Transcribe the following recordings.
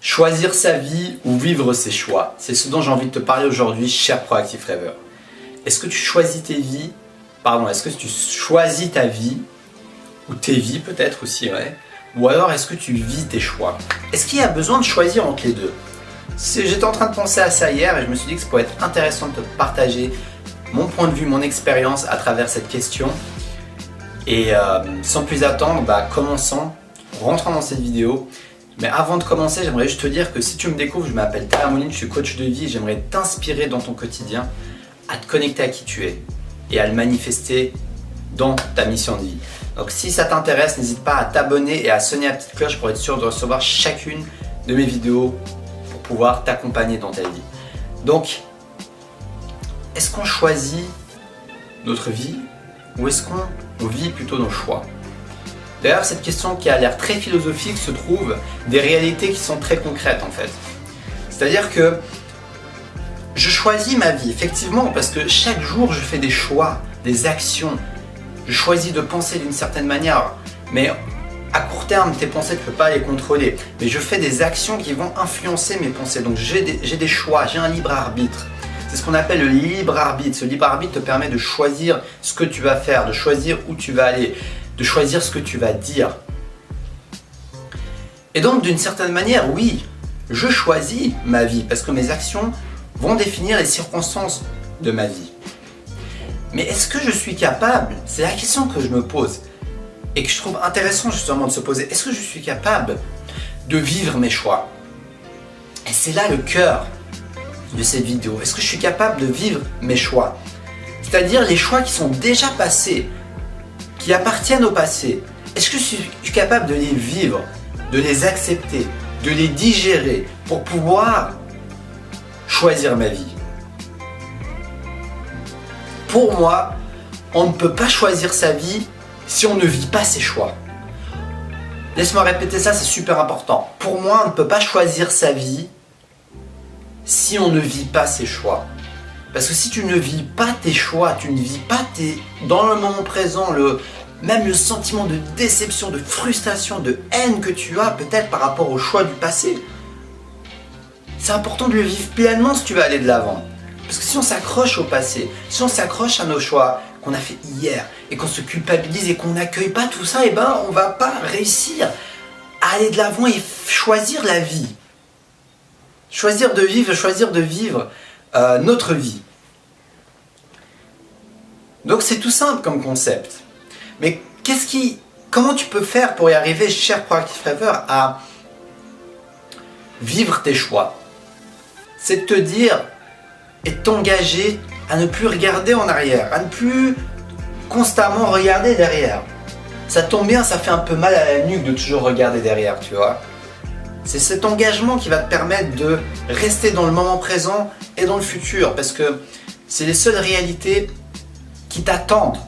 Choisir sa vie ou vivre ses choix, c'est ce dont j'ai envie de te parler aujourd'hui, cher proactif rêveur. Est-ce que tu choisis est-ce que tu choisis ta vie, ou tes vies peut-être aussi, ouais, ou alors est-ce que tu vis tes choix? Est-ce qu'il y a besoin de choisir entre les deux? J'étais en train de penser à ça hier et je me suis dit que ça pourrait être intéressant de te partager mon point de vue, mon expérience à travers cette question. Et sans plus attendre, commençons, rentrons dans cette vidéo. Mais avant de commencer, j'aimerais juste te dire que si tu me découvres, je m'appelle Tyler Moulin, je suis coach de vie et j'aimerais t'inspirer dans ton quotidien à te connecter à qui tu es et à le manifester dans ta mission de vie. Donc si ça t'intéresse, n'hésite pas à t'abonner et à sonner la petite cloche pour être sûr de recevoir chacune de mes vidéos pour pouvoir t'accompagner dans ta vie. Donc, est-ce qu'on choisit notre vie ou est-ce qu'on vit plutôt nos choix? Derrière cette question qui a l'air très philosophique se trouvent des réalités qui sont très concrètes en fait. C'est-à-dire que je choisis ma vie, effectivement, parce que chaque jour je fais des choix, des actions. Je choisis de penser d'une certaine manière, mais à court terme, tes pensées, tu ne peux pas les contrôler. Mais je fais des actions qui vont influencer mes pensées. Donc j'ai des choix, j'ai un libre arbitre. C'est ce qu'on appelle le libre arbitre. Ce libre arbitre te permet de choisir ce que tu vas faire, de choisir où tu vas aller, de choisir ce que tu vas dire. Et donc d'une certaine manière, oui, je choisis ma vie parce que mes actions vont définir les circonstances de ma vie. Mais est-ce que je suis capable, c'est la question que je me pose et que je trouve intéressant justement de se poser, est-ce que je suis capable de vivre mes choix? Et c'est là le cœur de cette vidéo. Est-ce que je suis capable de vivre mes choix? C'est-à-dire les choix qui sont déjà passés, qui appartiennent au passé. Est-ce que je suis capable de les vivre, de les accepter, de les digérer pour pouvoir choisir ma vie? Pour moi, on ne peut pas choisir sa vie si on ne vit pas ses choix. Laisse-moi répéter ça, c'est super important. Pour moi, on ne peut pas choisir sa vie si on ne vit pas ses choix. Parce que si tu ne vis pas tes choix, tu ne vis pas dans le moment présent, même le sentiment de déception, de frustration, de haine que tu as peut-être par rapport au choix du passé, c'est important de le vivre pleinement si tu veux aller de l'avant. Parce que si on s'accroche au passé, si on s'accroche à nos choix qu'on a fait hier et qu'on se culpabilise et qu'on n'accueille pas tout ça, on ne va pas réussir à aller de l'avant et choisir la vie. Choisir de vivre notre vie. Donc c'est tout simple comme concept. Mais comment tu peux faire pour y arriver, cher proactif rêveur, à vivre tes choix? C'est de te dire et de t'engager à ne plus regarder en arrière, à ne plus constamment regarder derrière. Ça tombe bien, ça fait un peu mal à la nuque de toujours regarder derrière, tu vois. C'est cet engagement qui va te permettre de rester dans le moment présent et dans le futur, parce que c'est les seules réalités qui t'attendent.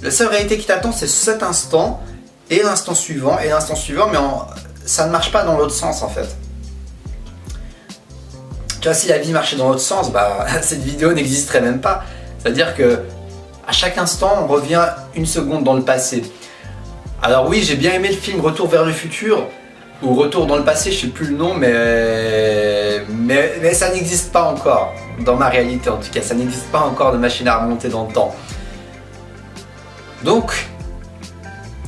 La seule réalité qui t'attend, c'est cet instant et l'instant suivant, mais ça ne marche pas dans l'autre sens en fait. Tu vois, si la vie marchait dans l'autre sens, cette vidéo n'existerait même pas. C'est-à-dire que à chaque instant, on revient une seconde dans le passé. Alors oui, j'ai bien aimé le film Retour vers le futur, ou Retour dans le passé, je sais plus le nom, mais ça n'existe pas encore, dans ma réalité en tout cas, ça n'existe pas encore de machine à remonter dans le temps. Donc,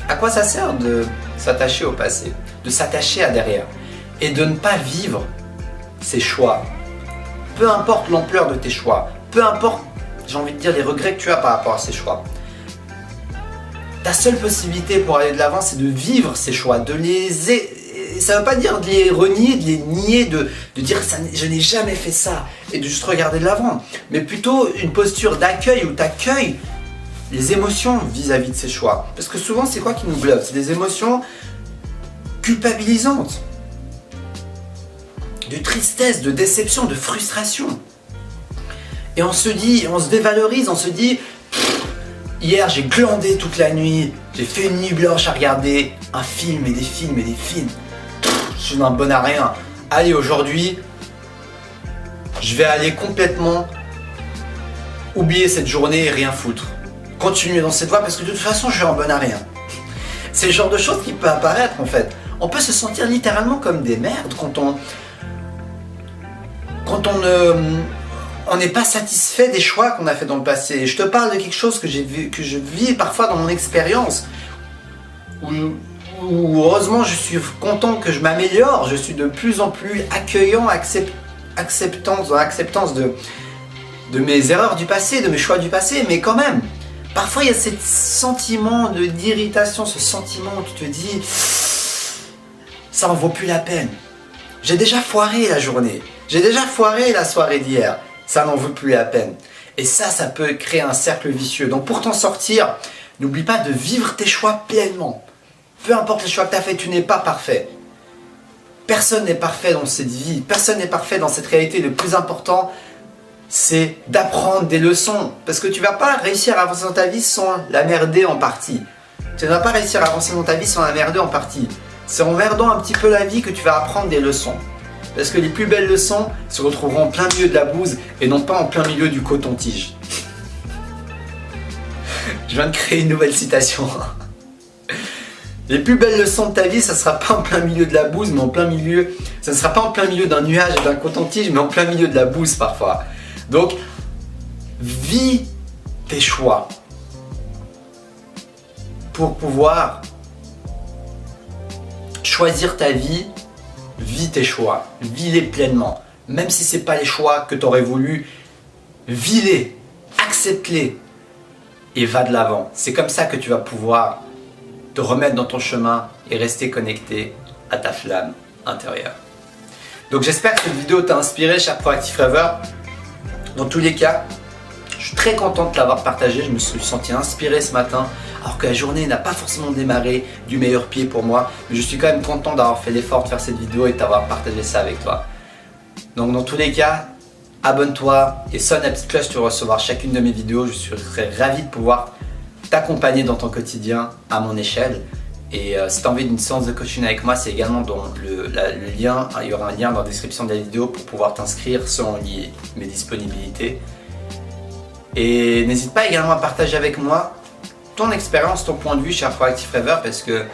à quoi ça sert de s'attacher au passé, de s'attacher à derrière, et de ne pas vivre ses choix? Peu importe l'ampleur de tes choix, peu importe, j'ai envie de dire, les regrets que tu as par rapport à ces choix. Ta seule possibilité pour aller de l'avant, c'est de vivre ces choix, ça ne veut pas dire de les renier, de les nier, de dire je n'ai jamais fait ça et de juste regarder de l'avant, mais plutôt une posture d'accueil où tu accueilles les émotions vis-à-vis de ces choix. Parce que souvent, c'est quoi qui nous bloque? C'est des émotions culpabilisantes, de tristesse, de déception, de frustration. Et on se dévalorise, on se dit hier j'ai glandé toute la nuit, j'ai fait une nuit blanche à regarder un film et des films et des films. Je suis un bon à rien. Allez, aujourd'hui, je vais aller complètement oublier cette journée et rien foutre. Continuer dans cette voie parce que de toute façon, je suis un bon à rien. C'est le genre de choses qui peut apparaître en fait. On peut se sentir littéralement comme des merdes quand on n'est pas satisfait des choix qu'on a fait dans le passé. Je te parle de quelque chose que je vis parfois dans mon expérience, où heureusement je suis content que je m'améliore, je suis de plus en plus accueillant, acceptance de mes erreurs du passé, de mes choix du passé, mais quand même, parfois il y a ce sentiment d'irritation, ce sentiment où tu te dis, ça en vaut plus la peine. J'ai déjà foiré la journée, j'ai déjà foiré la soirée d'hier, ça n'en vaut plus la peine. Et ça peut créer un cercle vicieux. Donc pour t'en sortir, n'oublie pas de vivre tes choix pleinement. Peu importe les choix que tu as fait, tu n'es pas parfait. Personne n'est parfait dans cette vie, personne n'est parfait dans cette réalité. Le plus important, c'est d'apprendre des leçons. Parce que tu ne vas pas réussir à avancer dans ta vie sans la merder en partie. Tu ne vas pas réussir à avancer dans ta vie sans la merder en partie. C'est en merdant un petit peu la vie que tu vas apprendre des leçons. Parce que les plus belles leçons se retrouveront en plein milieu de la bouse et non pas en plein milieu du coton-tige. Je viens de créer une nouvelle citation. Les plus belles leçons de ta vie, ça ne sera pas en plein milieu de la bouse, mais en plein milieu. Ça ne sera pas en plein milieu d'un nuage et d'un coton-tige, mais en plein milieu de la bouse parfois. Donc, vis tes choix pour pouvoir choisir ta vie. Vis tes choix, vis-les pleinement. Même si ce n'est pas les choix que tu aurais voulu, vis-les, accepte-les et va de l'avant. C'est comme ça que tu vas pouvoir te remettre dans ton chemin et rester connecté à ta flamme intérieure. Donc j'espère que cette vidéo t'a inspiré, cher Proactive Rêveur. Dans tous les cas, je suis très content de l'avoir partagé. Je me suis senti inspiré ce matin, alors que la journée n'a pas forcément démarré du meilleur pied pour moi. Mais je suis quand même content d'avoir fait l'effort de faire cette vidéo et d'avoir partagé ça avec toi. Donc dans tous les cas, abonne-toi et sonne la petite cloche pour recevoir chacune de mes vidéos. Je serai ravi de pouvoir t'accompagner dans ton quotidien à mon échelle. Et si tu as envie d'une séance de coaching avec moi, c'est également dans le lien. Il y aura un lien dans la description de la vidéo pour pouvoir t'inscrire selon mes disponibilités. Et n'hésite pas également à partager avec moi ton expérience, ton point de vue, cher Proactive Rêveur, parce que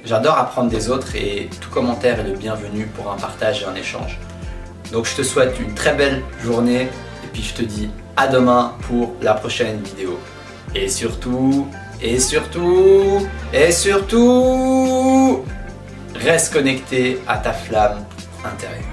j'adore apprendre des autres et tout commentaire est le bienvenu pour un partage et un échange. Donc je te souhaite une très belle journée et puis je te dis à demain pour la prochaine vidéo. Et surtout, reste connecté à ta flamme intérieure.